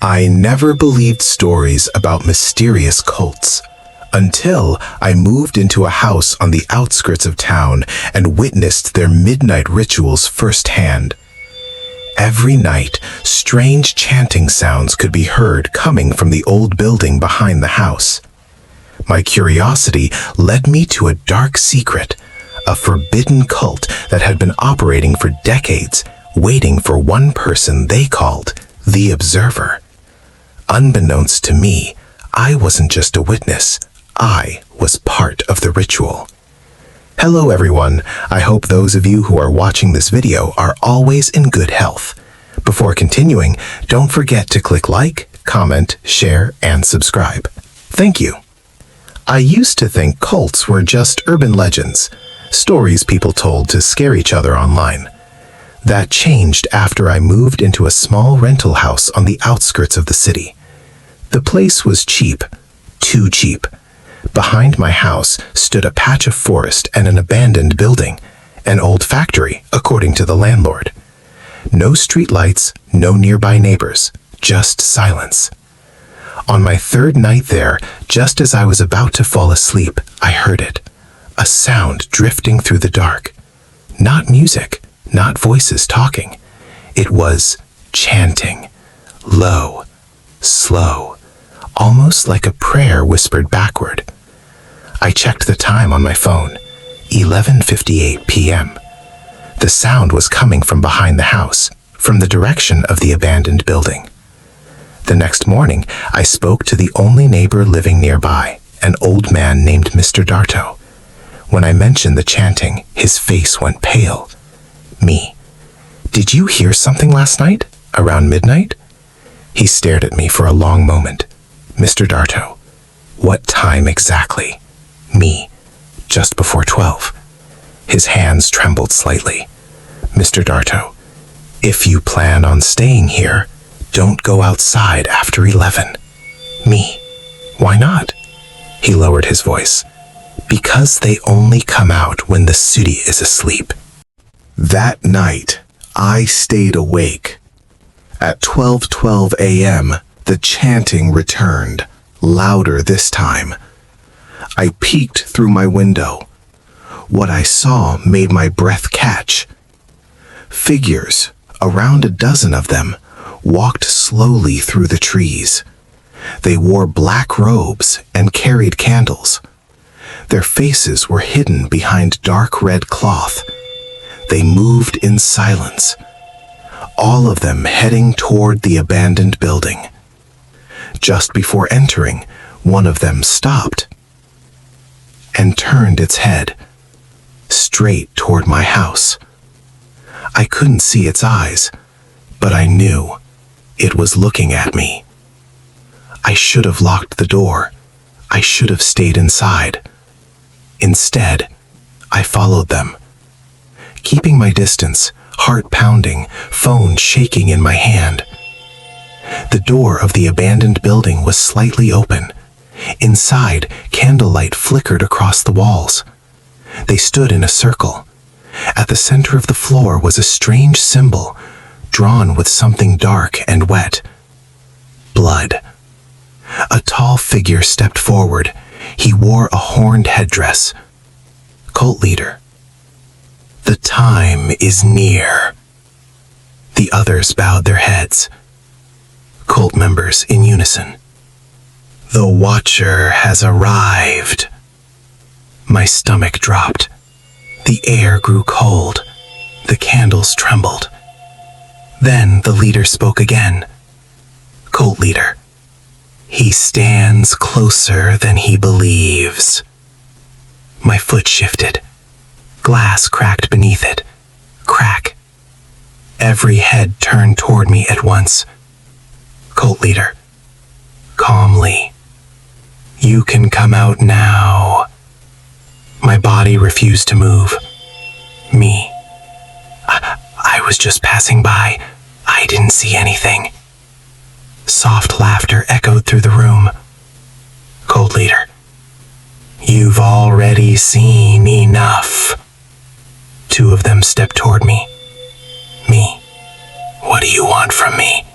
I never believed stories about mysterious cults until I moved into a house on the outskirts of town and witnessed their midnight rituals firsthand. Every night, strange chanting sounds could be heard coming from the old building behind the house. My curiosity led me to a dark secret, a forbidden cult that had been operating for decades, waiting for one person they called the Observer. Unbeknownst to me, I wasn't just a witness, I was part of the ritual. Hello everyone, I hope those of you who are watching this video are always in good health. Before continuing, don't forget to click like, comment, share, and subscribe. Thank you. I used to think cults were just urban legends, stories people told to scare each other online. That changed after I moved into a small rental house on the outskirts of the city. The place was cheap, too cheap. Behind my house stood a patch of forest and an abandoned building, an old factory, according to the landlord. No streetlights, no nearby neighbors, just silence. On my third night there, just as I was about to fall asleep, I heard it. A sound drifting through the dark. Not music, not voices talking. It was chanting. Low, slow, almost like a prayer whispered backward. I checked the time on my phone. 11:58 p.m. The sound was coming from behind the house, from the direction of the abandoned building. The next morning, I spoke to the only neighbor living nearby, an old man named Mr. Darto. When I mentioned the chanting, his face went pale. Me. Did you hear something last night? Around midnight? He stared at me for a long moment. Mr. Darto. What time exactly? Me. Just before 12. His hands trembled slightly. Mr. Darto. If you plan on staying here, don't go outside after 11. Me. Why not? He lowered his voice. Because they only come out when the city is asleep. That night, I stayed awake. At 12:12 a.m., the chanting returned, louder this time. I peeked through my window. What I saw made my breath catch. Figures, around a dozen of them, walked slowly through the trees. They wore black robes and carried candles. Their faces were hidden behind dark red cloth. They moved in silence, all of them heading toward the abandoned building. Just before entering, one of them stopped and turned its head straight toward my house. I couldn't see its eyes, but I knew it was looking at me. I should have locked the door. I should have stayed inside. Instead, I followed them. Keeping my distance, heart pounding, phone shaking in my hand. The door of the abandoned building was slightly open. Inside, candlelight flickered across the walls. They stood in a circle. At the center of the floor was a strange symbol, drawn with something dark and wet. Blood. A tall figure stepped forward. He wore a horned headdress. Cult leader. The time is near. The others bowed their heads. Cult members in unison. The Watcher has arrived. My stomach dropped. The air grew cold. The candles trembled. Then the leader spoke again. Cult leader. He stands closer than he believes. My foot shifted. Glass cracked beneath it. Crack. Every head turned toward me at once. Cult leader. Calmly. You can come out now. My body refused to move. Me. I was just passing by. I didn't see anything. Soft laughter echoed through the room. Cult leader. You've already seen enough. Two of them stepped toward me. Me. What do you want from me?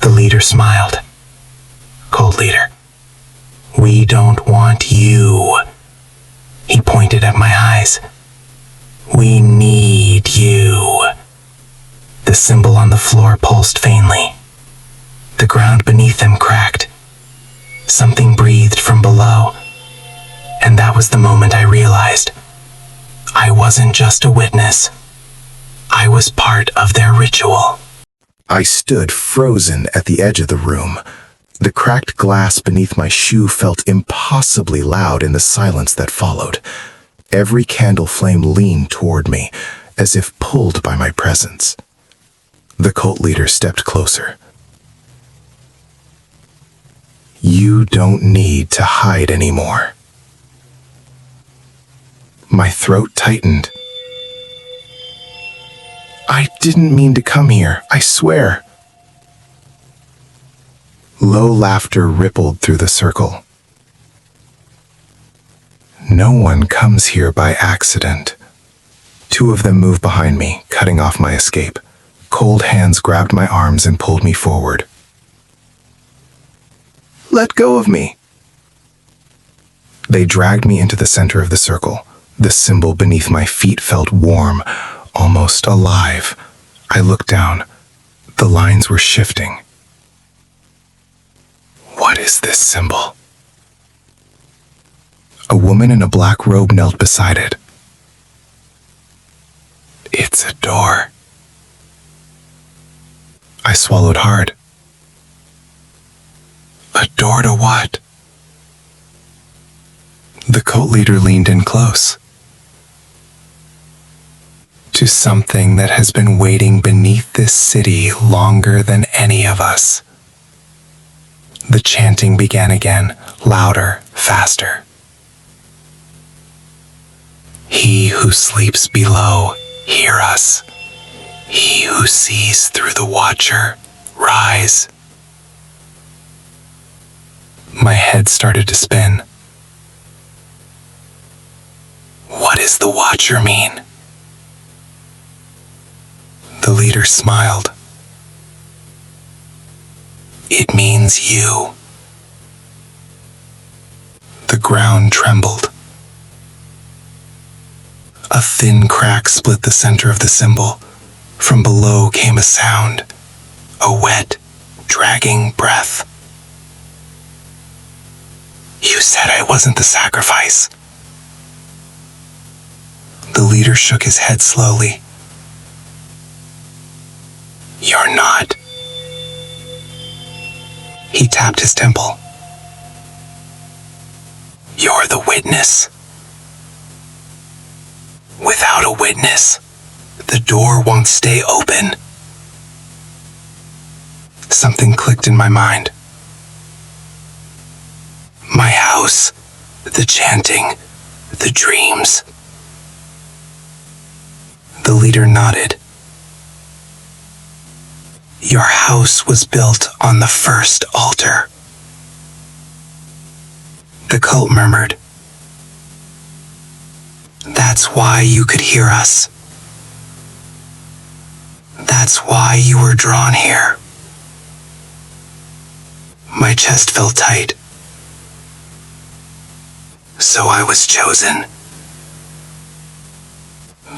The leader smiled. Cult leader, we don't want you. He pointed at my eyes. We need you. The symbol on the floor pulsed faintly. The ground beneath them cracked. Something breathed from below. And that was the moment I realized I wasn't just a witness. I was part of their ritual. I stood frozen at the edge of the room. The cracked glass beneath my shoe felt impossibly loud in the silence that followed. Every candle flame leaned toward me, as if pulled by my presence. The cult leader stepped closer. You don't need to hide anymore. My throat tightened. I didn't mean to come here, I swear. Low laughter rippled through the circle. No one comes here by accident. Two of them moved behind me, cutting off my escape. Cold hands grabbed my arms and pulled me forward. Let go of me. They dragged me into the center of the circle. The symbol beneath my feet felt warm, almost alive. I looked down. The lines were shifting. What is this symbol? A woman in a black robe knelt beside it. It's a door. I swallowed hard. A door to what? The cult leader leaned in close. To something that has been waiting beneath this city longer than any of us. The chanting began again, louder, faster. He who sleeps below, hear us. He who sees through the watcher, rise. My head started to spin. What does the watcher mean? The leader smiled. It means you. The ground trembled. A thin crack split the center of the symbol. From below came a sound, a wet, dragging breath. You said I wasn't the sacrifice. The leader shook his head slowly. You're not. He tapped his temple. You're the witness. Without a witness, the door won't stay open. Something clicked in my mind. My house, the chanting, the dreams. The leader nodded. Your house was built on the first altar. The cult murmured. That's why you could hear us. That's why you were drawn here. My chest felt tight. So I was chosen.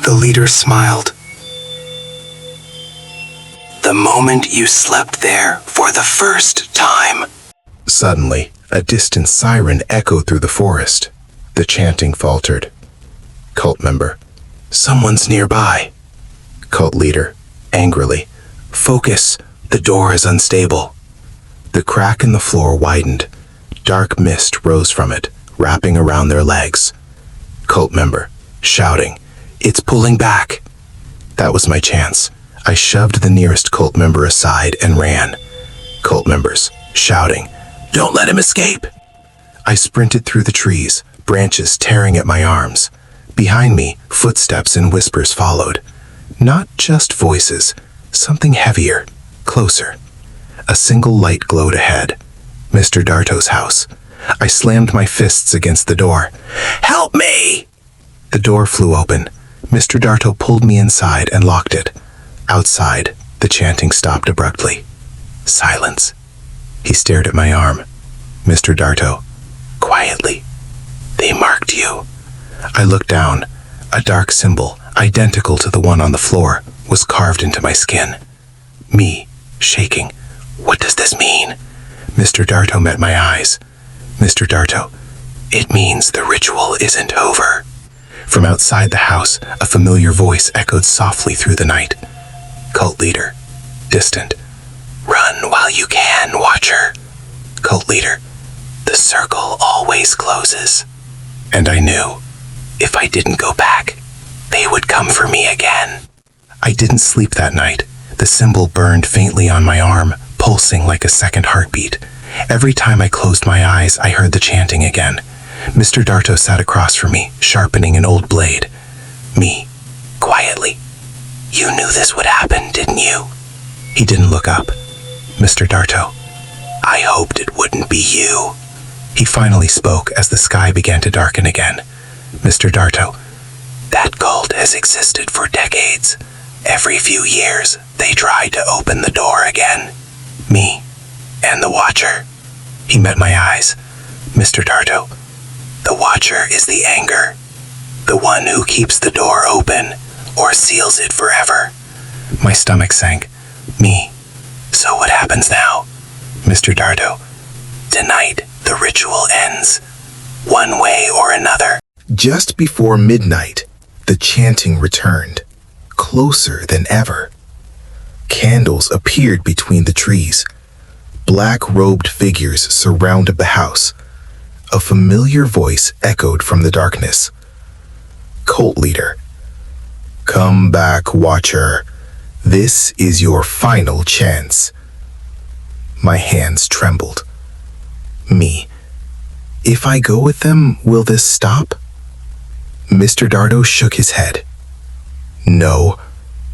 The leader smiled. The moment you slept there for the first time. Suddenly, a distant siren echoed through the forest. The chanting faltered. Cult member. Someone's nearby. Cult leader. Angrily. Focus. The door is unstable. The crack in the floor widened. Dark mist rose from it, wrapping around their legs. Cult member. Shouting. It's pulling back. That was my chance. I shoved the nearest cult member aside and ran. Cult members, shouting, Don't let him escape! I sprinted through the trees, branches tearing at my arms. Behind me, footsteps and whispers followed. Not just voices, something heavier, closer. A single light glowed ahead. Mr. Darto's house. I slammed my fists against the door. Help me! The door flew open. Mr. Darto pulled me inside and locked it. Outside, the chanting stopped abruptly. Silence. He stared at my arm. Mr. Darto, quietly. They marked you. I looked down. A dark symbol, identical to the one on the floor, was carved into my skin. Me, shaking. What does this mean? Mr. Darto met my eyes. Mr. Darto, it means the ritual isn't over. From outside the house, a familiar voice echoed softly through the night. Cult leader, distant. Run while you can, Watcher. Cult leader, the circle always closes. And I knew, if I didn't go back, they would come for me again. I didn't sleep that night. The symbol burned faintly on my arm, pulsing like a second heartbeat. Every time I closed my eyes, I heard the chanting again. Mr. Darto sat across from me, sharpening an old blade. Me, quietly. You knew this would happen, didn't you? He didn't look up. Mr. Darto, I hoped it wouldn't be you. He finally spoke as the sky began to darken again. Mr. Darto, that cult has existed for decades. Every few years, they try to open the door again. Me and the Watcher. He met my eyes. Mr. Darto, the Watcher is the anger. The one who keeps the door open or seals it forever. My stomach sank. Me. So what happens now? Mr. Darto, tonight the ritual ends. One way or another. Just before midnight, the chanting returned, closer than ever. Candles appeared between the trees. Black-robed figures surrounded the house. A familiar voice echoed from the darkness. Cult leader, come back, Watcher. This is your final chance. My hands trembled. Me, if I go with them, will this stop? Mr. Darto shook his head. No,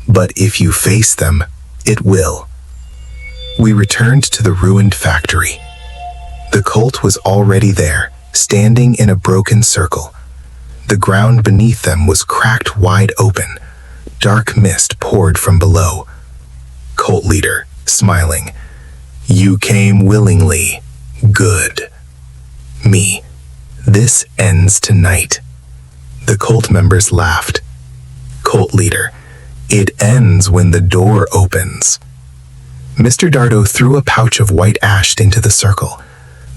but if you face them, it will. We returned to the ruined factory. The cult was already there, standing in a broken circle. The ground beneath them was cracked wide open. Dark mist poured from below. Cult leader, smiling. You came willingly. Good. Me. This ends tonight. The cult members laughed. Cult leader, it ends when the door opens. Mr. Darto threw a pouch of white ash into the circle.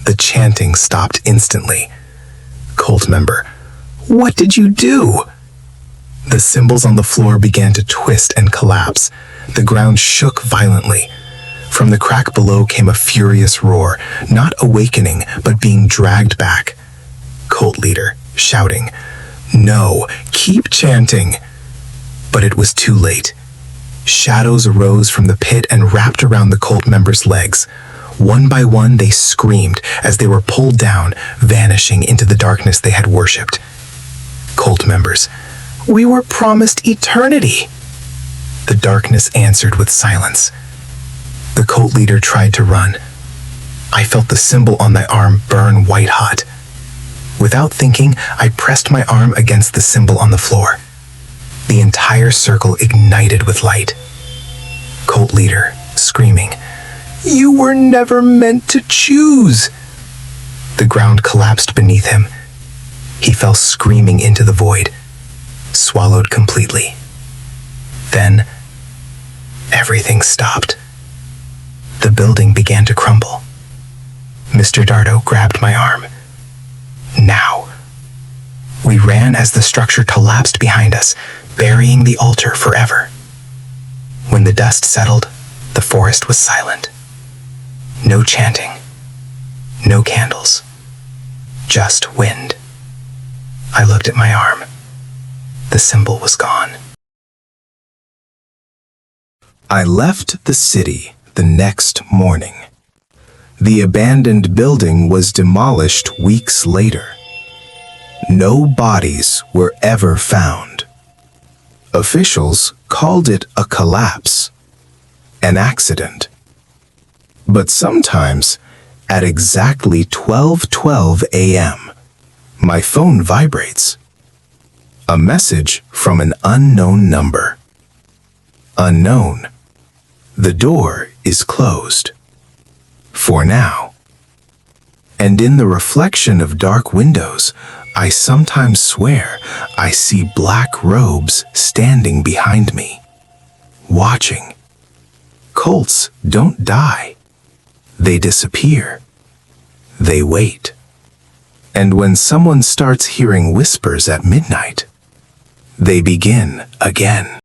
The chanting stopped instantly. Cult member, what did you do? The symbols on the floor began to twist and collapse. The ground shook violently. From the crack below came a furious roar, not awakening, but being dragged back. Cult leader, shouting, no, keep chanting. But it was too late. Shadows arose from the pit and wrapped around the cult members' legs. One by one, they screamed as they were pulled down, vanishing into the darkness they had worshipped. Cult members, we were promised eternity. The darkness answered with silence. The cult leader tried to run. I felt the symbol on my arm burn white hot. Without thinking, I pressed my arm against the symbol on the floor. The entire circle ignited with light. Cult leader, screaming, you were never meant to choose. The ground collapsed beneath him. He fell screaming into the void, swallowed completely. Then, everything stopped. The building began to crumble. Mr. Darto grabbed my arm. Now. We ran as the structure collapsed behind us, burying the altar forever. When the dust settled, the forest was silent. No chanting. No candles. Just wind. I looked at my arm. The symbol was gone. I left the city the next morning. The abandoned building was demolished weeks later. No bodies were ever found. Officials called it a collapse, an accident. But sometimes, at exactly 12:12 a.m., my phone vibrates. A message from an unknown number. Unknown. The door is closed. For now. And in the reflection of dark windows, I sometimes swear I see black robes standing behind me, watching. Cults don't die. They disappear. They wait. And when someone starts hearing whispers at midnight, they begin again.